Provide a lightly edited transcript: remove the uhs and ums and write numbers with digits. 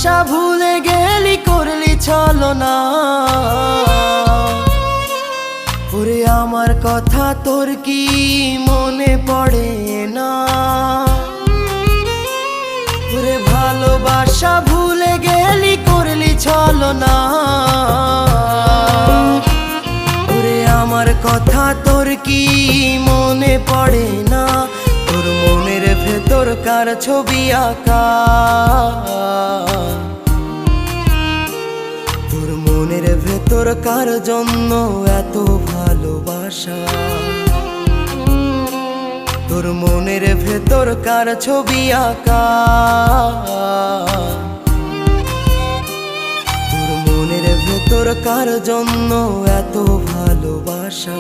ভালোবাসা ভুলে গেলি করলি ছলনা। ওরে আমার কথা তোর কি মনে পড়ে না? ওরে ভালোবাসা ভুলে গেলি করলি ছলনা। ওরে আমার কথা তোর কি মনে পড়ে না? তোর মনের ভেতর কার ছবি আঁকা? তোর মনের ভেতর কার জন্য এত ভালোবাসা? তোর মনের ভেতর কার ছবি আঁকা? তোর মনের ভেতর কার জন্য এত ভালোবাসা?